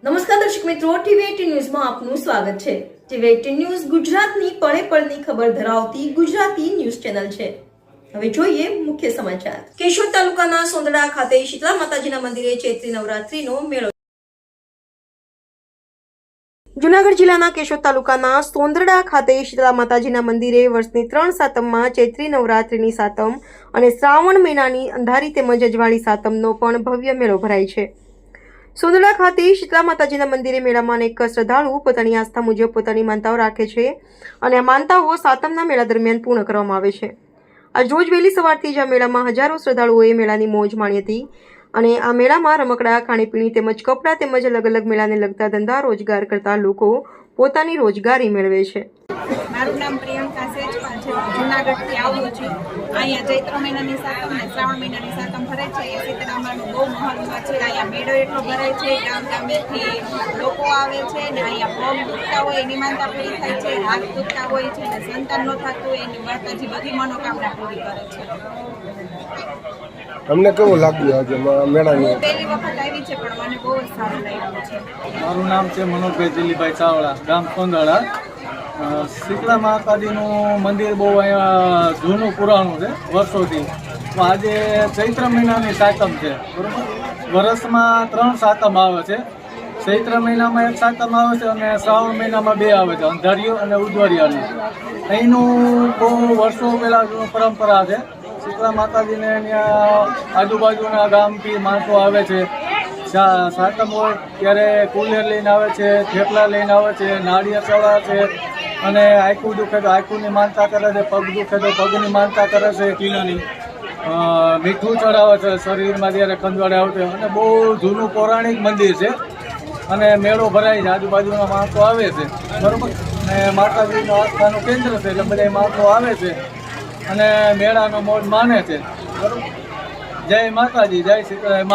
નમસ્કાર દર્શક મિત્રો, ટીવી18 ન્યૂઝમાં આપનું સ્વાગત છે। ટીવી18 ન્યૂઝ ગુજરાતની પળે પળની ખબર ધરાવતી ગુજરાતી ન્યૂઝ ચેનલ છે। હવે જોઈએ મુખ્ય સમાચાર। કેશોદ તાલુકાના સોંદડા ખાતે શીતળા માતાજીના મંદિરે ચૈત્રી નવરાત્રીનો મેળો। જૂનાગઢ જિલ્લાના કેશોદ તાલુકાના સોંદરડા ખાતે શીતળા માતાજીના મંદિરે વર્ષની 3 સાતમમાં ચૈત્રી નવરાત્રીની સાતમ અને શ્રાવણ મહિનાની અંધારી તેમજ અજવાળી સાતમનો પણ ભવ્ય મેળો ભરાય છે। સોંદરડા ખાતે શીતળા માતાજીના મંદિરે મેળામાં અનેક શ્રદ્ધાળુઓ પોતાની આસ્થા મુજબ પોતાની માનતાઓ રાખે છે અને આ માનતાઓ સાતમના મેળા દરમિયાન પૂર્ણ કરવામાં આવે છે। આજ રોજ વહેલી સવારથી જ આ મેળામાં હજારો શ્રદ્ધાળુઓએ મેળાની મોજ માણી હતી અને આ મેળામાં રમકડા, ખાણીપીણી તેમજ કપડાં તેમજ અલગ અલગ મેળાને લગતા ધંધા રોજગાર કરતા લોકો પોતાની રોજગારી મેળવે છે। મારું નામ પ્રિયંકા સેજપાલ છે। જૂનાગઢથી આવું છું। અહીંયા ચૈત્ર મહિનાની સાતમ અને શ્રાવણ મહિનાની સાતમ ભરાય છે। અહીંયા સીતારામનું બહુ મહત્વ છે। અહીંયા મેળો એટલો ભરાય છે, ગામ ગામેથી લોકો આવે છે ને અહીંયા પગ દુખતા હોય એની માનતા પૂરી થાય છે, હાથ દુખતા હોય છે ને સંતાન ન થતું હોય એની માતાજી બધી મનોકામના પૂરી કરે છે। તમને કેવું લાગ્યું આજે મેળાની? હું પહેલી વખત આવી છે પણ મને બહુ જ સારું લાગ્યું છે। મારું નામ છે મનોજભાઈ દિલીપભાઈ ચાવડા, ગામ સોંદરડા। શીતળા માતાજીનું મંદિર બહુ અહીંયા જૂનું પુરાણું છે વર્ષોથી। તો આજે ચૈત્ર મહિનાની સાતમ છે, બરાબર। વર્ષમાં 3 સાતમ આવે છે। ચૈત્ર મહિનામાં 1 સાતમ આવે છે અને શ્રાવણ મહિનામાં 2 આવે છે, અંધારિયો અને ઉજવારિયાની। અહીંનું બહુ વર્ષો પહેલાં જૂનું પરંપરા છે। શીતળા માતાજીને ત્યાં આજુબાજુના ગામથી માણસો આવે છે। સાતમ હોય ત્યારે કુલેર લઈને આવે છે, થેપલા લઈને આવે છે, નાળિયેર ચડાવે છે અને આખું દુખે તો આખુંની માનતા કરે છે, પગ દુખે તો પગની માનતા કરે છે, કિલોની મીઠું ચડાવે છે શરીરમાં જ્યારે ખંજવાળે આવશે। અને બહુ જૂનું પૌરાણિક મંદિર છે અને મેળો ભરાય છે, આજુબાજુના માણસો આવે છે, બરાબર। અને માતાજીનું આસ્થાનું કેન્દ્ર છે એટલે બધા માણસો આવે છે અને મેળાનો મોજ માને છે, બરાબર। જય માતાજી, જય શીતળા માં।